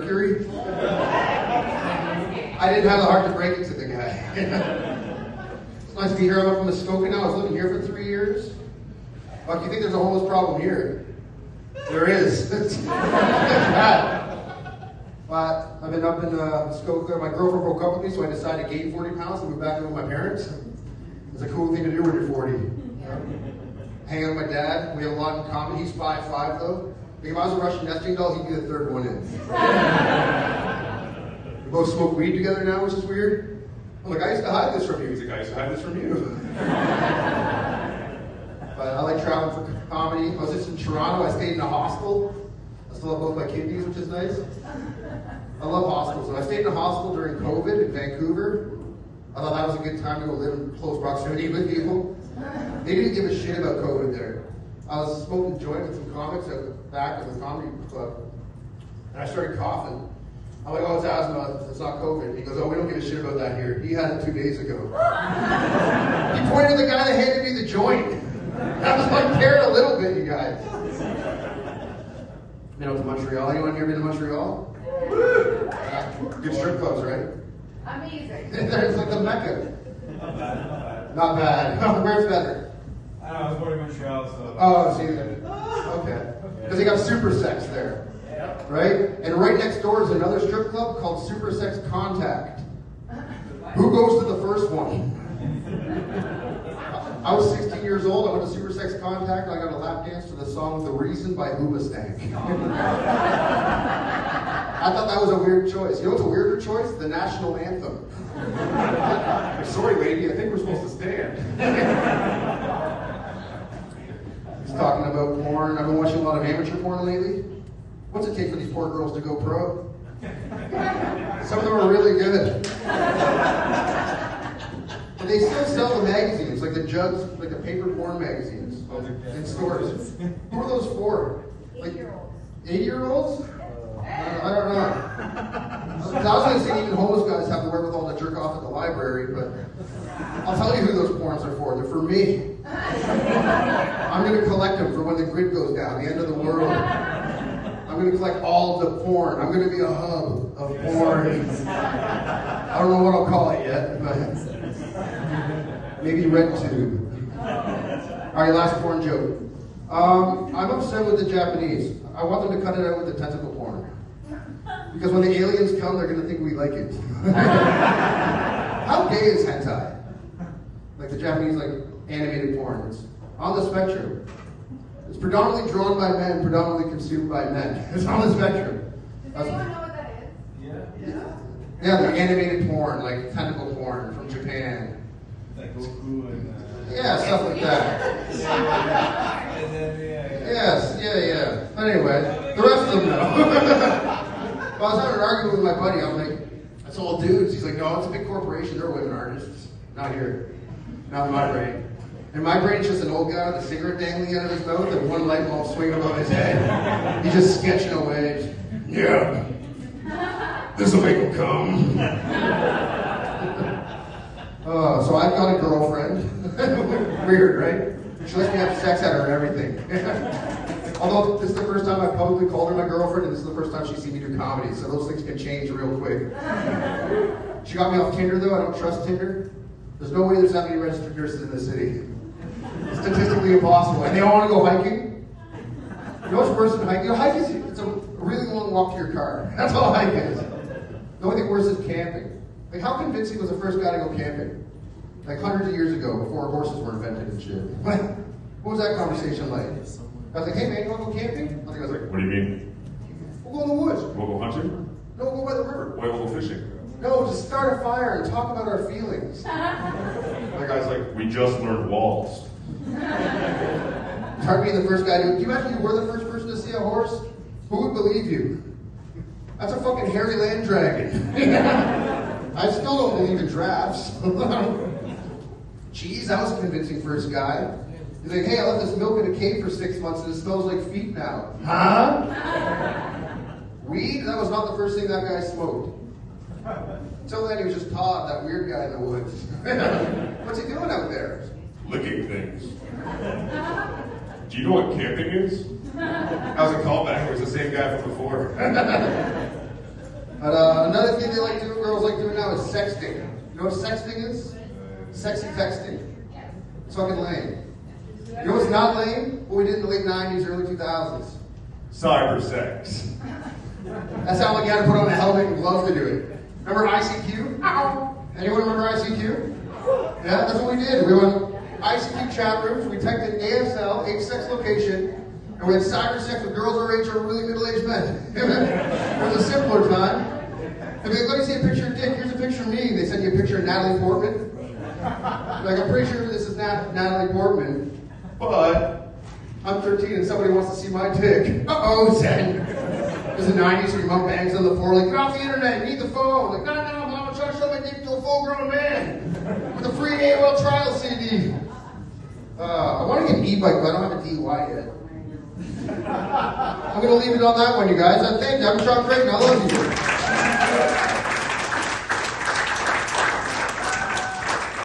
Mercury. I didn't have the heart to break it to the guy. It's nice to be here. I'm up from Muskoka now. I was living here for 3 years. Well, if you think there's a homeless problem here, there is. It's bad. But I've been up in Muskoka. My girlfriend broke up with me, so I decided to gain 40 pounds and move back in with my parents. It's a cool thing to do when you're 40. Hang out with my dad. We have a lot in common. He's 5'5", though. If I was a Russian nesting doll, he'd be the third one in. We both smoke weed together now, which is weird. I'm like, I used to hide this from you. He's like, I used to hide this from you. But I like traveling for comedy. I was just in Toronto. I stayed in a hostel. I still have both my kidneys, which is nice. I love hostels. And I stayed in a hostel during COVID in Vancouver. I thought that was a good time to go live in close proximity with people. They didn't give a shit about COVID there. I was smoking joint with some comics at the back of the comedy club. And I started coughing. I'm like, oh, it's asthma. It's not COVID. He goes, oh, we don't give a shit about that here. He had it 2 days ago. He pointed to the guy that handed me the joint. I was like, caring a little bit, you guys. Been out to Montreal. Anyone here been to Montreal? Good strip clubs, right? Amazing. It's like the Mecca. Not bad, not bad. Not bad. Where's better? I don't know, I was born in Montreal, so... Oh, see, okay. Because they got Super Sex there, right? And right next door is another strip club called Super Sex Contact. Who goes to the first one? I was 16 years old. I went to Super Sex Contact. I got a lap dance to the song "The Reason" by Hoobastank. I thought that was a weird choice. You know what's a weirder choice? The national anthem. Sorry, lady. I think we're supposed to stand. He's talking about porn. I've been watching a lot of amateur porn lately. What's it take for these poor girls to go pro? Some of them are really good. But they still sell the magazines, like the jugs, like the paper porn magazines in stores. Who are those for? Like 8-year-olds? I don't know. I was going to say even homeless guys have the wherewithal to jerk off at the library, but I'll tell you who those porns are for. They're for me. I'm going to collect them for when the grid goes down, the end of the world. I'm going to collect all of the porn. I'm going to be a hub of porn. I don't know what I'll call it yet, but maybe RedTube. All right, last porn joke. I'm upset with the Japanese. I want them to cut it out with the tentacle porn. Because when the aliens come, they're going to think we like it. How gay is hentai? Like the Japanese, like, animated porn. It's on the spectrum. It's predominantly drawn by men, predominantly consumed by men. It's on the spectrum. Does anyone know what that is? Yeah, the animated porn, like tentacle porn from Japan. Like Goku and... Yeah, stuff like that. And then, Yes, yeah. But anyway, the rest of them know. Well, I was having an argument with my buddy. I'm like, that's all dudes. He's like, no, it's a big corporation. They're women artists. Not here. Not in my brain. In my brain, it's just an old guy with a cigarette dangling out of his mouth and one light bulb swinging above his head. He's just sketching away. Yeah. This'll make him come. So I've got a girlfriend. Weird, right? She lets me have sex at her and everything. Although this is the first time I've publicly called her my girlfriend, and this is the first time she's seen me do comedy, so those things can change real quick. She got me off Tinder, though. I don't trust Tinder. There's no way there's that many registered nurses in the city. It's statistically impossible. And they all want to go hiking. You know what's worse than hiking? You know, hiking it's a really long walk to your car. That's all hike is. The only thing worse is camping. Like, how convincing was the first guy to go camping? Like hundreds of years ago, before horses were invented and shit. What was that conversation like? I was like, hey man, you want to go camping? I think I was like, What do you mean? we'll go in the woods. We'll go hunting? No, we'll go by the river. Why we'll go fishing? No, just start a fire and talk about our feelings. That guy's like, we just learned walls. Start being the first guy to. Do you imagine you were the first person to see a horse? Who would believe you? That's a fucking hairy land dragon. I still don't believe in giraffes. Jeez, that was a convincing first guy. He's like, hey, I left this milk in a cave for 6 months and it smells like feet now. Huh? Weed? That was not the first thing that guy smoked. Until then, he was just Todd, that weird guy in the woods. What's he doing out there? Licking things. Do you know what camping is? That was a callback. It was the same guy from before. other thing they like doing, girls like doing now is sexting. You know what sexting is? Sexy texting. It's fucking lame. You know what's not lame? What we did in the late 90s, early 2000s. Cyber sex. That's how you had to put on a helmet and gloves to do it. Remember ICQ? Anyone remember ICQ? Yeah, that's what we did. We went ICQ chat rooms, we typed in ASL, age, sex, location, and we had cyber sex with girls our age or really middle-aged men. It was a simpler time. And they let me see a picture of Dick. Here's a picture of me. They sent you a picture of Natalie Portman. Like, I'm pretty sure this is Natalie Portman. But I'm 13 and somebody wants to see my dick. Uh-oh, Zen. It was the 90s where your mom bangs on the floor like, get off the internet, you need the phone. Like, no, Mom, I'm trying to show my dick to a full-grown man with a free AOL trial CD. I want to get an e-bike, but I don't have a DUI yet. I'm going to leave it on that one, you guys. Thank you. I'm Sean Creighton. I love you.